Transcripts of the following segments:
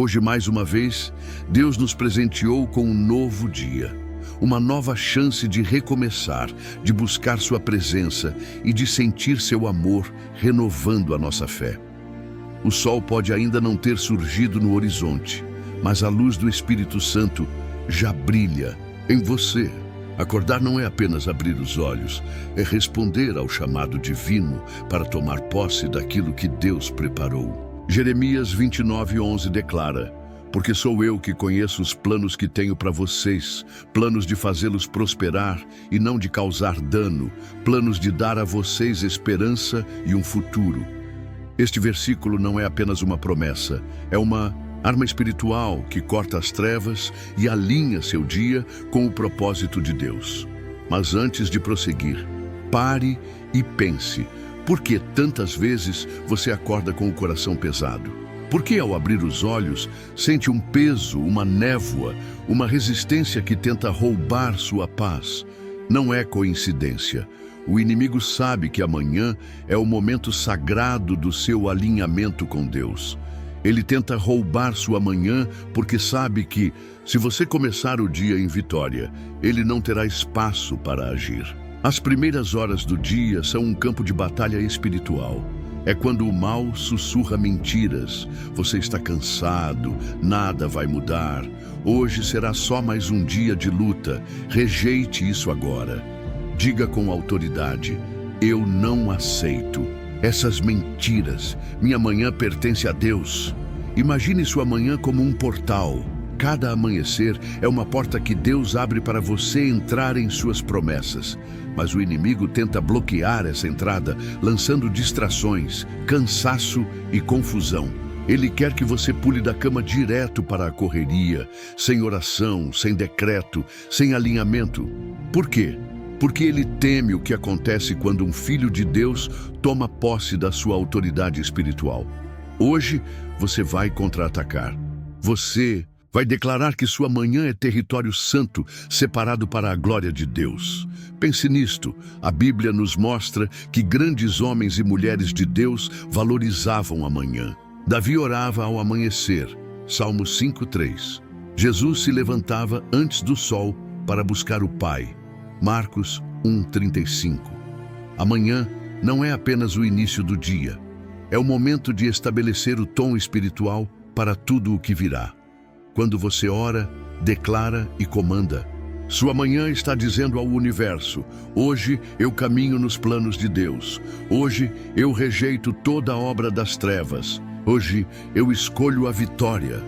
Hoje, mais uma vez, Deus nos presenteou com um novo dia, uma nova chance de recomeçar, de buscar sua presença e de sentir seu amor renovando a nossa fé. O sol pode ainda não ter surgido no horizonte, mas a luz do Espírito Santo já brilha em você. Acordar não é apenas abrir os olhos, é responder ao chamado divino para tomar posse daquilo que Deus preparou. Jeremias 29:11 declara: porque sou eu que conheço os planos que tenho para vocês, planos de fazê-los prosperar e não de causar dano, planos de dar a vocês esperança e um futuro. Este versículo não é apenas uma promessa, é uma arma espiritual que corta as trevas e alinha seu dia com o propósito de Deus. Mas antes de prosseguir, pare e pense: por que tantas vezes você acorda com o coração pesado? Por que ao abrir os olhos sente um peso, uma névoa, uma resistência que tenta roubar sua paz? Não é coincidência. O inimigo sabe que amanhã é o momento sagrado do seu alinhamento com Deus. Ele tenta roubar sua manhã porque sabe que, se você começar o dia em vitória, ele não terá espaço para agir. As primeiras horas do dia são um campo de batalha espiritual. É quando o mal sussurra mentiras. Você está cansado, nada vai mudar. Hoje será só mais um dia de luta. Rejeite isso agora. Diga com autoridade: eu não aceito essas mentiras. Minha manhã pertence a Deus. Imagine sua manhã como um portal. Cada amanhecer é uma porta que Deus abre para você entrar em suas promessas. Mas o inimigo tenta bloquear essa entrada, lançando distrações, cansaço e confusão. Ele quer que você pule da cama direto para a correria, sem oração, sem decreto, sem alinhamento. Por quê? Porque ele teme o que acontece quando um filho de Deus toma posse da sua autoridade espiritual. Hoje, você vai contra-atacar. Você vai declarar que sua manhã é território santo, separado para a glória de Deus. Pense nisto. A Bíblia nos mostra que grandes homens e mulheres de Deus valorizavam a manhã. Davi orava ao amanhecer. Salmo 5:3. Jesus se levantava antes do sol para buscar o Pai. Marcos 1:35. Amanhã não é apenas o início do dia. É o momento de estabelecer o tom espiritual para tudo o que virá. Quando você ora, declara e comanda, sua manhã está dizendo ao universo: hoje eu caminho nos planos de Deus. Hoje eu rejeito toda a obra das trevas. Hoje eu escolho a vitória.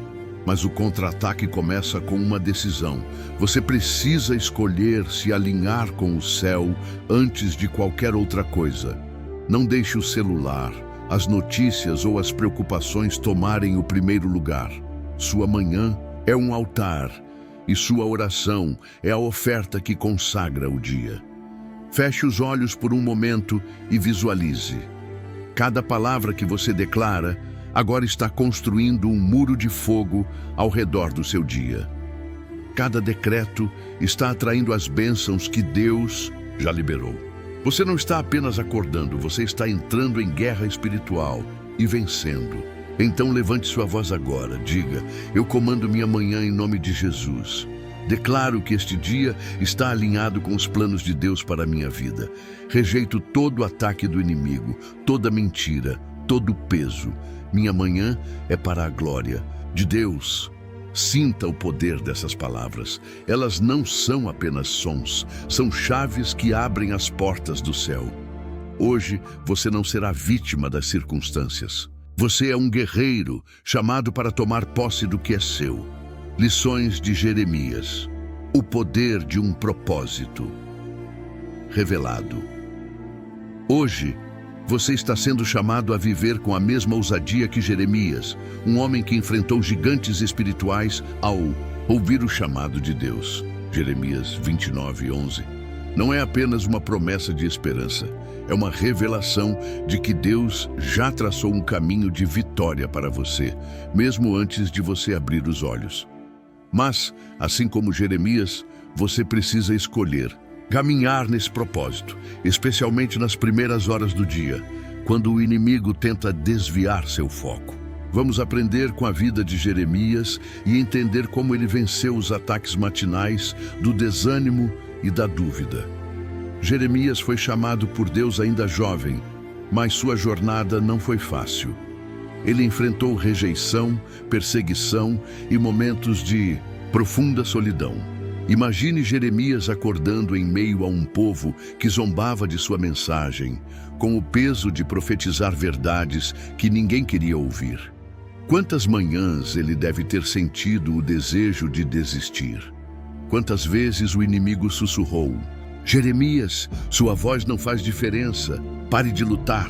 Mas o contra-ataque começa com uma decisão. Você precisa escolher se alinhar com o céu antes de qualquer outra coisa. Não deixe o celular, as notícias ou as preocupações tomarem o primeiro lugar. Sua manhã é um altar e sua oração é a oferta que consagra o dia. Feche os olhos por um momento e visualize. Cada palavra que você declara agora está construindo um muro de fogo ao redor do seu dia. Cada decreto está atraindo as bênçãos que Deus já liberou. Você não está apenas acordando, você está entrando em guerra espiritual e vencendo. Então levante sua voz agora, diga: eu comando minha manhã em nome de Jesus. Declaro que este dia está alinhado com os planos de Deus para a minha vida. Rejeito todo ataque do inimigo, toda mentira, todo peso. Minha manhã é para a glória de Deus. Sinta o poder dessas palavras. Elas não são apenas sons, são chaves que abrem as portas do céu. Hoje você não será vítima das circunstâncias. Você é um guerreiro chamado para tomar posse do que é seu. Lições de Jeremias. O poder de um propósito revelado. Hoje, você está sendo chamado a viver com a mesma ousadia que Jeremias, um homem que enfrentou gigantes espirituais ao ouvir o chamado de Deus. Jeremias 29:11. Não é apenas uma promessa de esperança, é uma revelação de que Deus já traçou um caminho de vitória para você, mesmo antes de você abrir os olhos. Mas, assim como Jeremias, você precisa escolher caminhar nesse propósito, especialmente nas primeiras horas do dia, quando o inimigo tenta desviar seu foco. Vamos aprender com a vida de Jeremias e entender como ele venceu os ataques matinais do desânimo e da dúvida. Jeremias foi chamado por Deus ainda jovem, mas sua jornada não foi fácil. Ele enfrentou rejeição, perseguição e momentos de profunda solidão. Imagine Jeremias acordando em meio a um povo que zombava de sua mensagem, com o peso de profetizar verdades que ninguém queria ouvir. Quantas manhãs ele deve ter sentido o desejo de desistir? Quantas vezes o inimigo sussurrou: Jeremias, sua voz não faz diferença, pare de lutar.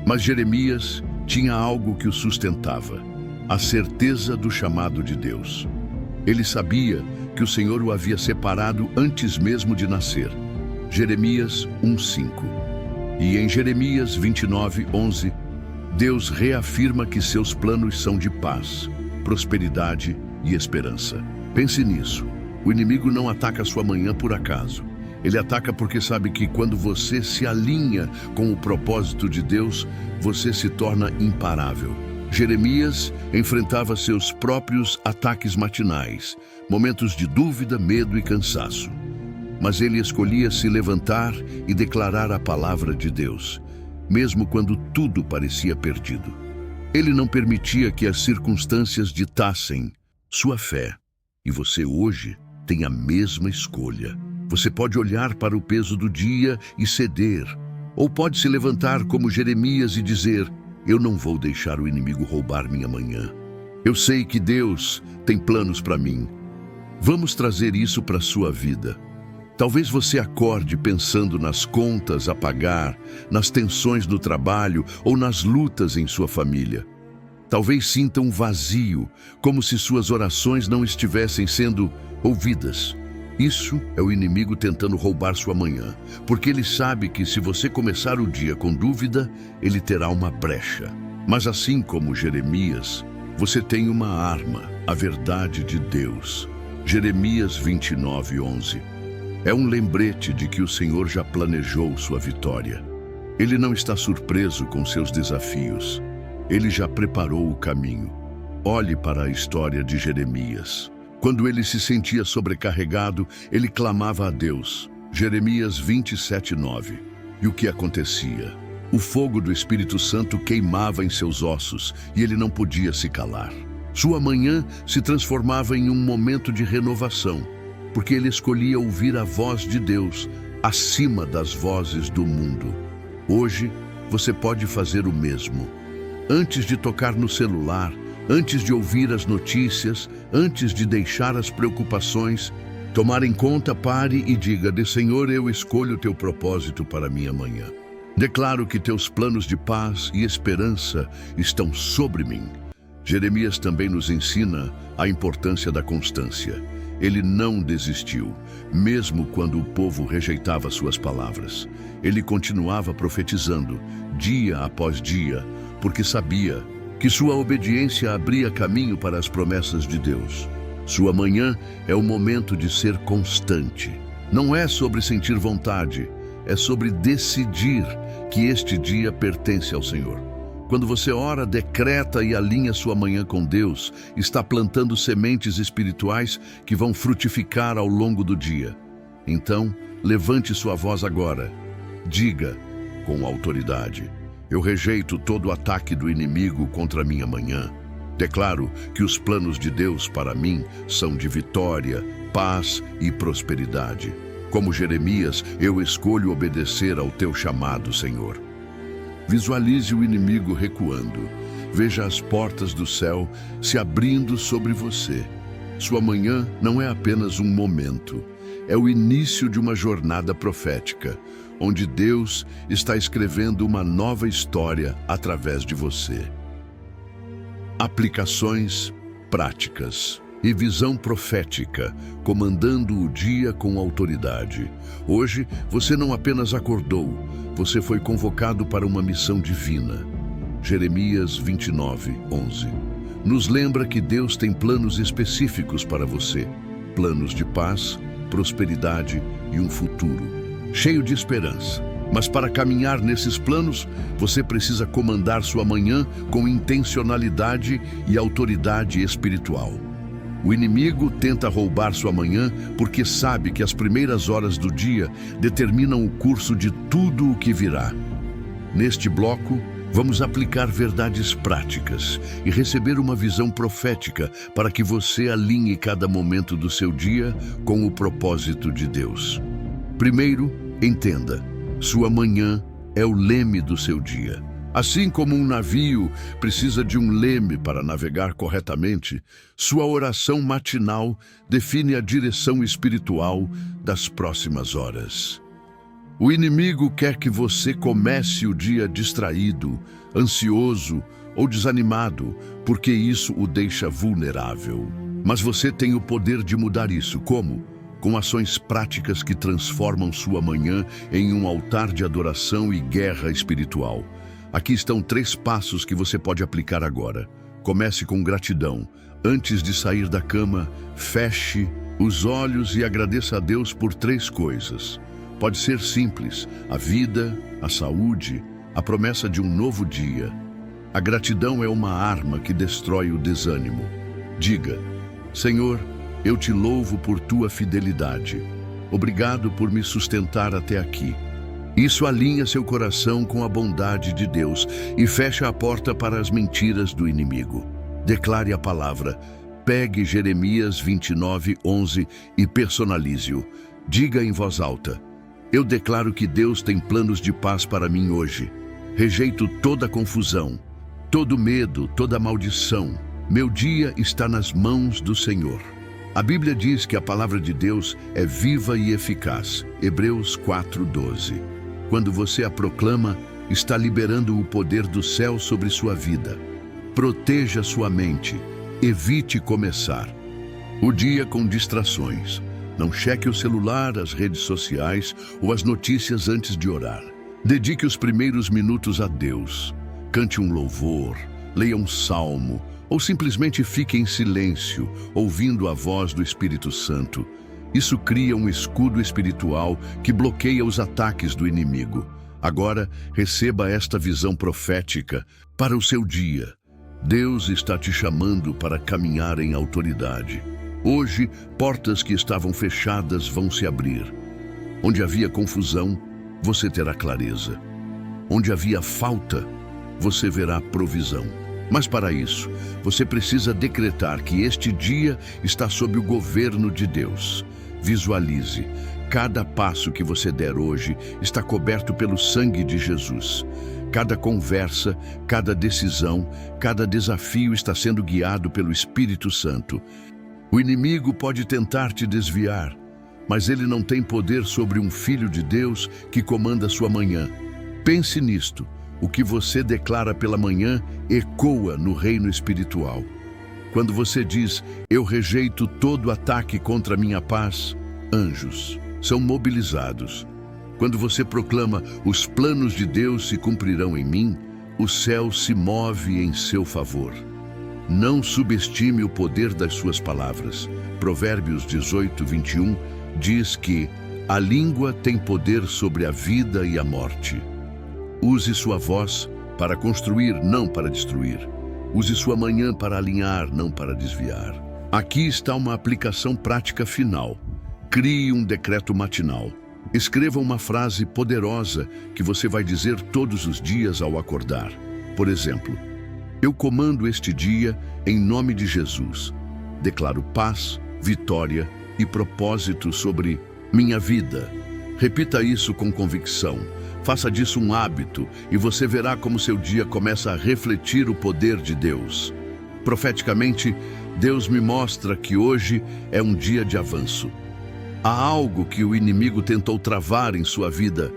Mas Jeremias tinha algo que o sustentava: a certeza do chamado de Deus. Ele sabia que o Senhor o havia separado antes mesmo de nascer. Jeremias 1:5. E em Jeremias 29:11, Deus reafirma que seus planos são de paz, prosperidade e esperança. Pense nisso. O inimigo não ataca sua manhã por acaso. Ele ataca porque sabe que quando você se alinha com o propósito de Deus, você se torna imparável. Jeremias enfrentava seus próprios ataques matinais, momentos de dúvida, medo e cansaço. Mas ele escolhia se levantar e declarar a palavra de Deus, mesmo quando tudo parecia perdido. Ele não permitia que as circunstâncias ditassem sua fé. E você hoje tem a mesma escolha. Você pode olhar para o peso do dia e ceder, ou pode se levantar como Jeremias e dizer: eu não vou deixar o inimigo roubar minha manhã. Eu sei que Deus tem planos para mim. Vamos trazer isso para a sua vida. Talvez você acorde pensando nas contas a pagar, nas tensões do trabalho ou nas lutas em sua família. Talvez sinta um vazio, como se suas orações não estivessem sendo ouvidas. Isso é o inimigo tentando roubar sua manhã, porque ele sabe que se você começar o dia com dúvida, ele terá uma brecha. Mas assim como Jeremias, você tem uma arma, a verdade de Deus. Jeremias 29:11. É um lembrete de que o Senhor já planejou sua vitória. Ele não está surpreso com seus desafios. Ele já preparou o caminho. Olhe para a história de Jeremias. Quando ele se sentia sobrecarregado, ele clamava a Deus. Jeremias 27:9. E o que acontecia? O fogo do Espírito Santo queimava em seus ossos e ele não podia se calar. Sua manhã se transformava em um momento de renovação, porque ele escolhia ouvir a voz de Deus acima das vozes do mundo. Hoje, você pode fazer o mesmo. Antes de tocar no celular, antes de ouvir as notícias, antes de deixar as preocupações, tomar em conta, pare e diga: Senhor, eu escolho o teu propósito para minha manhã. Declaro que teus planos de paz e esperança estão sobre mim. Jeremias também nos ensina a importância da constância. Ele não desistiu, mesmo quando o povo rejeitava suas palavras. Ele continuava profetizando, dia após dia, porque sabia que sua obediência abria caminho para as promessas de Deus. Sua manhã é o momento de ser constante. Não é sobre sentir vontade, é sobre decidir que este dia pertence ao Senhor. Quando você ora, decreta e alinha sua manhã com Deus, está plantando sementes espirituais que vão frutificar ao longo do dia. Então, levante sua voz agora. Diga com autoridade: eu rejeito todo o ataque do inimigo contra minha manhã. Declaro que os planos de Deus para mim são de vitória, paz e prosperidade. Como Jeremias, eu escolho obedecer ao teu chamado, Senhor. Visualize o inimigo recuando. Veja as portas do céu se abrindo sobre você. Sua manhã não é apenas um momento, é o início de uma jornada profética, onde Deus está escrevendo uma nova história através de você. Aplicações práticas e visão profética, comandando o dia com autoridade. Hoje, você não apenas acordou, você foi convocado para uma missão divina. Jeremias 29:11. Nos lembra que Deus tem planos específicos para você, planos de paz, prosperidade e um futuro cheio de esperança. Mas para caminhar nesses planos, você precisa comandar sua manhã com intencionalidade e autoridade espiritual. O inimigo tenta roubar sua manhã porque sabe que as primeiras horas do dia determinam o curso de tudo o que virá. Neste bloco, vamos aplicar verdades práticas e receber uma visão profética para que você alinhe cada momento do seu dia com o propósito de Deus. Primeiro, entenda: sua manhã é o leme do seu dia. Assim como um navio precisa de um leme para navegar corretamente, sua oração matinal define a direção espiritual das próximas horas. O inimigo quer que você comece o dia distraído, ansioso ou desanimado, porque isso o deixa vulnerável. Mas você tem o poder de mudar isso. Como? Com ações práticas que transformam sua manhã em um altar de adoração e guerra espiritual. Aqui estão 3 passos que você pode aplicar agora. Comece com gratidão. Antes de sair da cama, feche os olhos e agradeça a Deus por 3 coisas. Pode ser simples: a vida, a saúde, a promessa de um novo dia. A gratidão é uma arma que destrói o desânimo. Diga: Senhor, eu te louvo por tua fidelidade. Obrigado por me sustentar até aqui. Isso alinha seu coração com a bondade de Deus e fecha a porta para as mentiras do inimigo. Declare a palavra. Pegue Jeremias 29:11 e personalize-o. Diga em voz alta: eu declaro que Deus tem planos de paz para mim hoje. Rejeito toda confusão, todo medo, toda maldição. Meu dia está nas mãos do Senhor. A Bíblia diz que a palavra de Deus é viva e eficaz. Hebreus 4:12. Quando você a proclama, está liberando o poder do céu sobre sua vida. Proteja sua mente. Evite começar o dia com distrações. Não cheque o celular, as redes sociais ou as notícias antes de orar. Dedique os primeiros minutos a Deus. Cante um louvor, leia um salmo ou simplesmente fique em silêncio, ouvindo a voz do Espírito Santo. Isso cria um escudo espiritual que bloqueia os ataques do inimigo. Agora, receba esta visão profética para o seu dia. Deus está te chamando para caminhar em autoridade. Hoje, portas que estavam fechadas vão se abrir. Onde havia confusão, você terá clareza. Onde havia falta, você verá provisão. Mas para isso, você precisa decretar que este dia está sob o governo de Deus. Visualize. Cada passo que você der hoje está coberto pelo sangue de Jesus. Cada conversa, cada decisão, cada desafio está sendo guiado pelo Espírito Santo. O inimigo pode tentar te desviar, mas ele não tem poder sobre um filho de Deus que comanda sua manhã. Pense nisto. O que você declara pela manhã ecoa no reino espiritual. Quando você diz: eu rejeito todo ataque contra a minha paz, anjos são mobilizados. Quando você proclama: os planos de Deus se cumprirão em mim, o céu se move em seu favor. Não subestime o poder das suas palavras. Provérbios 18:21 diz que a língua tem poder sobre a vida e a morte. Use sua voz para construir, não para destruir. Use sua manhã para alinhar, não para desviar. Aqui está uma aplicação prática final. Crie um decreto matinal. Escreva uma frase poderosa que você vai dizer todos os dias ao acordar. Por exemplo: eu comando este dia em nome de Jesus. Declaro paz, vitória e propósito sobre minha vida. Repita isso com convicção. Faça disso um hábito e você verá como seu dia começa a refletir o poder de Deus. Profeticamente, Deus me mostra que hoje é um dia de avanço. Há algo que o inimigo tentou travar em sua vida.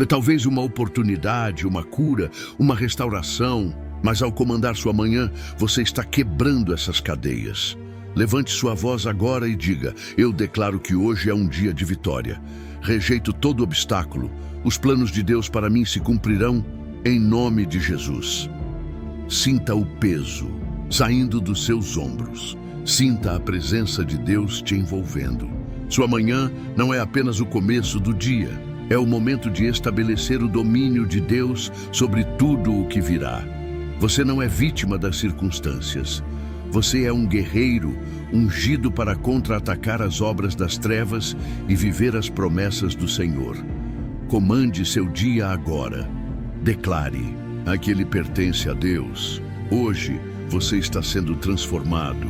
Talvez uma oportunidade, uma cura, uma restauração. Mas ao comandar sua manhã, você está quebrando essas cadeias. Levante sua voz agora e diga: eu declaro que hoje é um dia de vitória. Rejeito todo obstáculo. Os planos de Deus para mim se cumprirão em nome de Jesus. Sinta o peso saindo dos seus ombros. Sinta a presença de Deus te envolvendo. Sua manhã não é apenas o começo do dia, É o momento de estabelecer o domínio de Deus sobre tudo o que virá. Você não é vítima das circunstâncias. Você é um guerreiro ungido para contra-atacar as obras das trevas e viver as promessas do Senhor. Comande seu dia agora. Declare: aquele pertence a Deus. Hoje você está sendo transformado.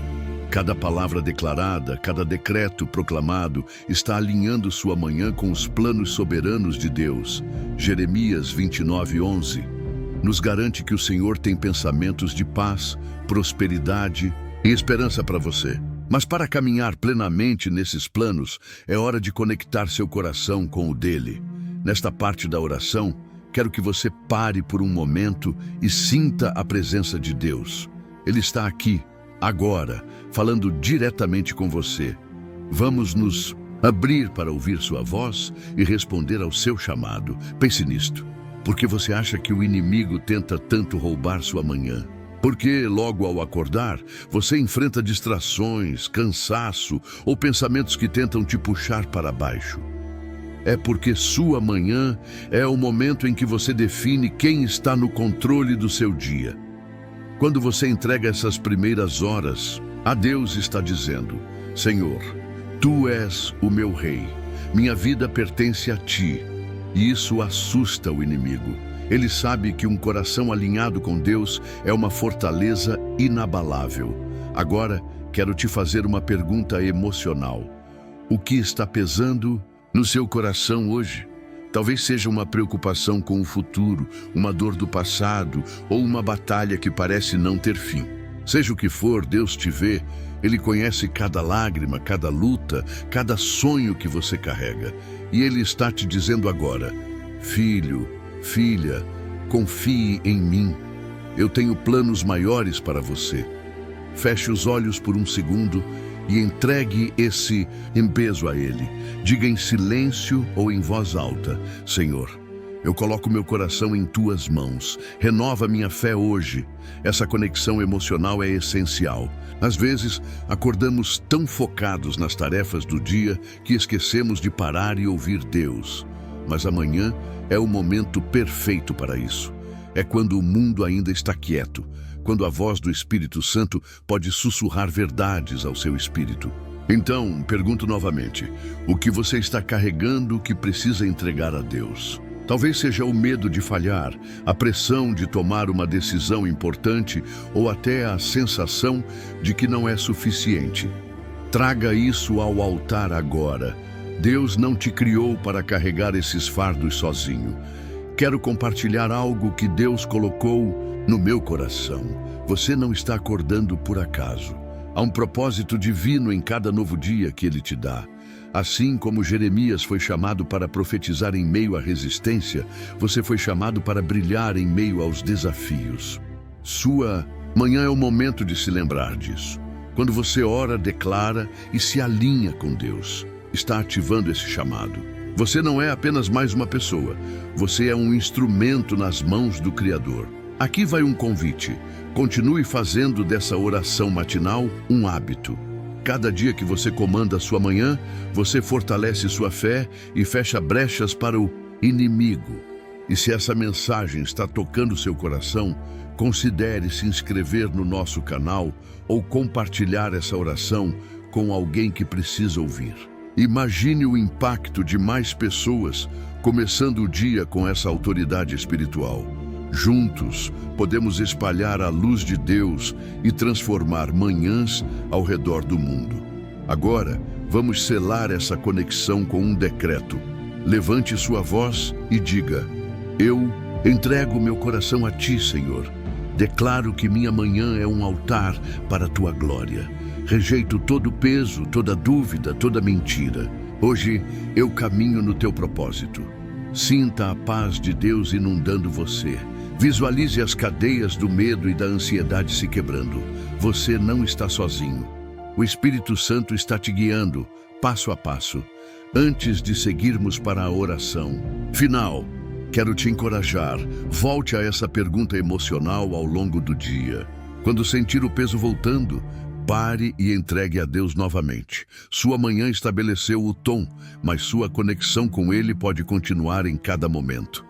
Cada palavra declarada, cada decreto proclamado está alinhando sua manhã com os planos soberanos de Deus. Jeremias 29:11 nos garante que o Senhor tem pensamentos de paz, prosperidade e esperança para você. Mas para caminhar plenamente nesses planos, é hora de conectar seu coração com o dele. Nesta parte da oração, quero que você pare por um momento e sinta a presença de Deus. Ele está aqui, agora, falando diretamente com você. Vamos nos abrir para ouvir sua voz e responder ao seu chamado. Pense nisto. Por que você acha que o inimigo tenta tanto roubar sua manhã? Porque logo ao acordar, você enfrenta distrações, cansaço ou pensamentos que tentam te puxar para baixo. É porque sua manhã é o momento em que você define quem está no controle do seu dia. Quando você entrega essas primeiras horas, a Deus está dizendo: Senhor, Tu és o meu rei, minha vida pertence a Ti. E isso assusta o inimigo. Ele sabe que um coração alinhado com Deus é uma fortaleza inabalável. Agora, quero te fazer uma pergunta emocional. O que está pesando no seu coração hoje? Talvez seja uma preocupação com o futuro, uma dor do passado ou uma batalha que parece não ter fim. Seja o que for, Deus te vê. Ele conhece cada lágrima, cada luta, cada sonho que você carrega. E Ele está te dizendo agora: filho, filha, confie em mim. Eu tenho planos maiores para você. Feche os olhos por um segundo e entregue esse peso a Ele. Diga em silêncio ou em voz alta: Senhor, eu coloco meu coração em Tuas mãos. Renova minha fé hoje. Essa conexão emocional é essencial. Às vezes, acordamos tão focados nas tarefas do dia que esquecemos de parar e ouvir Deus. Mas amanhã é o momento perfeito para isso. É quando o mundo ainda está quieto, quando a voz do Espírito Santo pode sussurrar verdades ao seu espírito. Então, pergunto novamente: o que você está carregando que precisa entregar a Deus? Talvez seja o medo de falhar, a pressão de tomar uma decisão importante ou até a sensação de que não é suficiente. Traga isso ao altar agora. Deus não te criou para carregar esses fardos sozinho. Quero compartilhar algo que Deus colocou no meu coração. Você não está acordando por acaso. Há um propósito divino em cada novo dia que Ele te dá. Assim como Jeremias foi chamado para profetizar em meio à resistência, você foi chamado para brilhar em meio aos desafios. Sua manhã é o momento de se lembrar disso. Quando você ora, declara e se alinha com Deus, está ativando esse chamado. Você não é apenas mais uma pessoa, você é um instrumento nas mãos do Criador. Aqui vai um convite: continue fazendo dessa oração matinal um hábito. Cada dia que você comanda a sua manhã, você fortalece sua fé e fecha brechas para o inimigo. E se essa mensagem está tocando seu coração, considere se inscrever no nosso canal ou compartilhar essa oração com alguém que precisa ouvir. Imagine o impacto de mais pessoas começando o dia com essa autoridade espiritual. Juntos, podemos espalhar a luz de Deus e transformar manhãs ao redor do mundo. Agora, vamos selar essa conexão com um decreto. Levante sua voz e diga: eu entrego meu coração a Ti, Senhor. Declaro que minha manhã é um altar para a Tua glória. Rejeito todo peso, toda dúvida, toda mentira. Hoje, eu caminho no Teu propósito. Sinta a paz de Deus inundando você. Visualize as cadeias do medo e da ansiedade se quebrando. Você não está sozinho. O Espírito Santo está te guiando, passo a passo. Antes de seguirmos para a oração final, quero te encorajar. Volte a essa pergunta emocional ao longo do dia. Quando sentir o peso voltando, Pare e entregue a Deus novamente. Sua manhã estabeleceu o tom, mas sua conexão com Ele pode continuar em cada momento.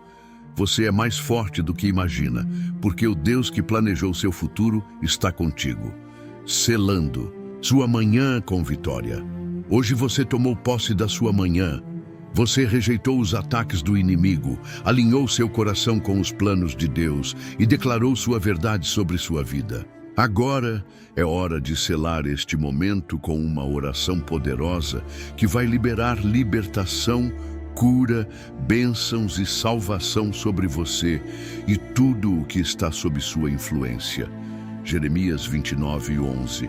Você é mais forte do que imagina, porque o Deus que planejou seu futuro está contigo, selando sua manhã com vitória. Hoje você tomou posse da sua manhã. Você rejeitou os ataques do inimigo, alinhou seu coração com os planos de Deus e declarou sua verdade sobre sua vida. Agora é hora de selar este momento com uma oração poderosa que vai liberar libertação, cura, bênçãos e salvação sobre você e tudo o que está sob sua influência. Jeremias 29:11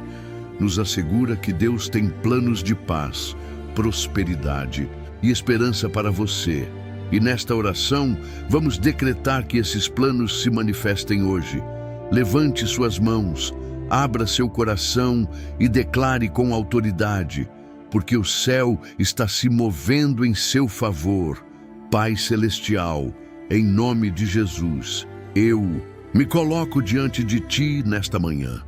nos assegura que Deus tem planos de paz, prosperidade e esperança para você. E nesta oração, vamos decretar que esses planos se manifestem hoje. Levante suas mãos, abra seu coração e declare com autoridade, porque o céu está se movendo em seu favor. Pai Celestial, em nome de Jesus, eu me coloco diante de Ti nesta manhã,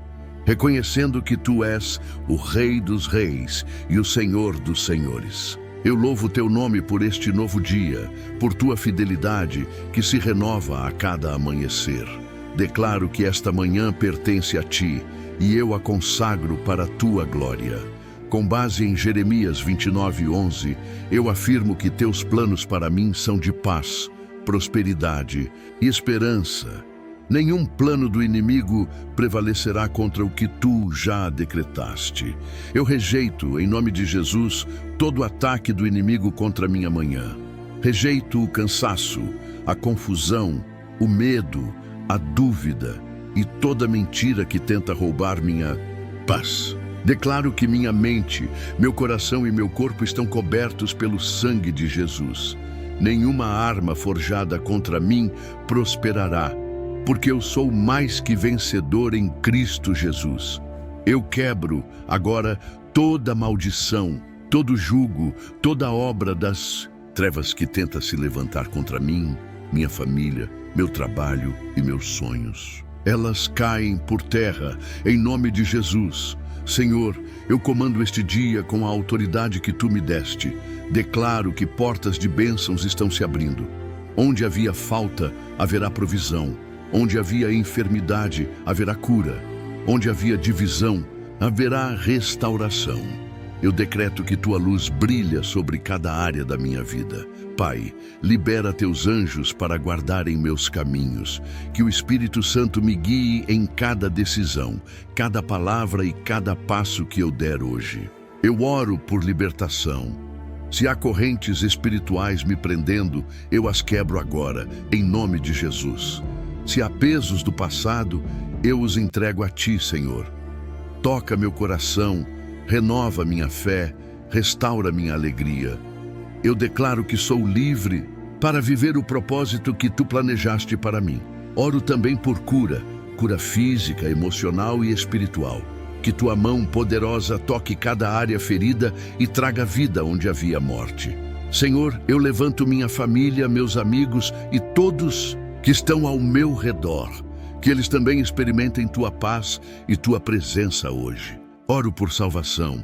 reconhecendo que Tu és o Rei dos Reis e o Senhor dos Senhores. Eu louvo Teu nome por este novo dia, por Tua fidelidade que se renova a cada amanhecer. Declaro que esta manhã pertence a Ti e eu a consagro para a Tua glória. Com base em Jeremias 29:11, eu afirmo que Teus planos para mim são de paz, prosperidade e esperança. Nenhum plano do inimigo prevalecerá contra o que Tu já decretaste. Eu rejeito, em nome de Jesus, todo ataque do inimigo contra minha manhã. Rejeito o cansaço, a confusão, o medo, a dúvida e toda mentira que tenta roubar minha paz. Declaro que minha mente, meu coração e meu corpo estão cobertos pelo sangue de Jesus. Nenhuma arma forjada contra mim prosperará, porque eu sou mais que vencedor em Cristo Jesus. Eu quebro agora toda maldição, todo jugo, toda obra das trevas que tenta se levantar contra mim, minha família, meu trabalho e meus sonhos. Elas caem por terra em nome de Jesus. Senhor, eu comando este dia com a autoridade que Tu me deste. Declaro que portas de bênçãos estão se abrindo. Onde havia falta, haverá provisão. Onde havia enfermidade, haverá cura. Onde havia divisão, haverá restauração. Eu decreto que Tua luz brilha sobre cada área da minha vida. Pai, libera Teus anjos para guardarem meus caminhos. Que o Espírito Santo me guie em cada decisão, cada palavra e cada passo que eu der hoje. Eu oro por libertação. Se há correntes espirituais me prendendo, eu as quebro agora, em nome de Jesus. Se há pesos do passado, eu os entrego a Ti, Senhor. Toca meu coração, renova minha fé, restaura minha alegria. Eu declaro que sou livre para viver o propósito que Tu planejaste para mim. Oro também por cura, cura física, emocional e espiritual. Que Tua mão poderosa toque cada área ferida e traga vida onde havia morte. Senhor, eu levanto minha família, meus amigos e todos que estão ao meu redor. Que eles também experimentem Tua paz e Tua presença hoje. Oro por salvação,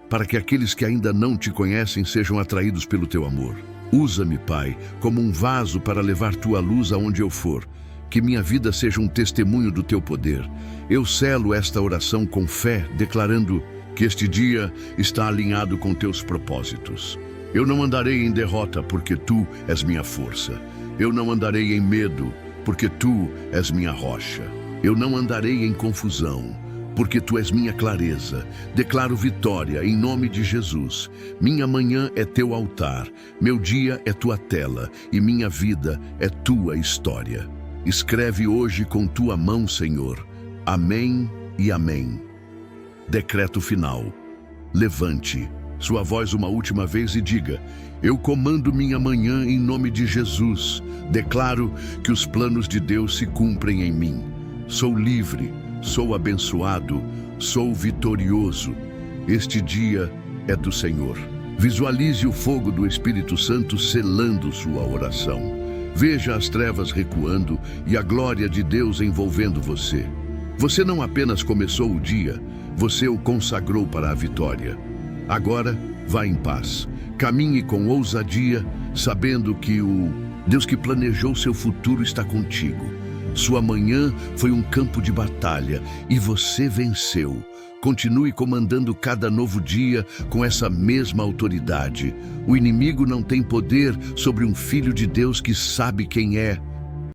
para que aqueles que ainda não Te conhecem sejam atraídos pelo Teu amor. Usa-me, Pai, como um vaso para levar Tua luz aonde eu for. Que minha vida seja um testemunho do Teu poder. Eu selo esta oração com fé, declarando que este dia está alinhado com Teus propósitos. Eu não andarei em derrota, porque Tu és minha força. Eu não andarei em medo, porque Tu és minha rocha. Eu não andarei em confusão, porque Tu és minha clareza. Declaro vitória em nome de Jesus. Minha manhã é Teu altar, meu dia é Tua tela e minha vida é Tua história. Escreve hoje com Tua mão, Senhor. Amém e amém. Decreto final. Levante sua voz uma última vez e diga: eu comando minha manhã em nome de Jesus. Declaro que os planos de Deus se cumprem em mim. Sou livre, sou abençoado, sou vitorioso. Este dia é do Senhor. Visualize o fogo do Espírito Santo selando sua oração. Veja as trevas recuando e a glória de Deus envolvendo você. Você não apenas começou o dia, Você o consagrou para a vitória. Agora, vá em paz. Caminhe com ousadia, sabendo que o Deus que planejou seu futuro está contigo. Sua manhã foi um campo de batalha e você venceu. Continue comandando cada novo dia com essa mesma autoridade. O inimigo não tem poder sobre um filho de Deus que sabe quem é.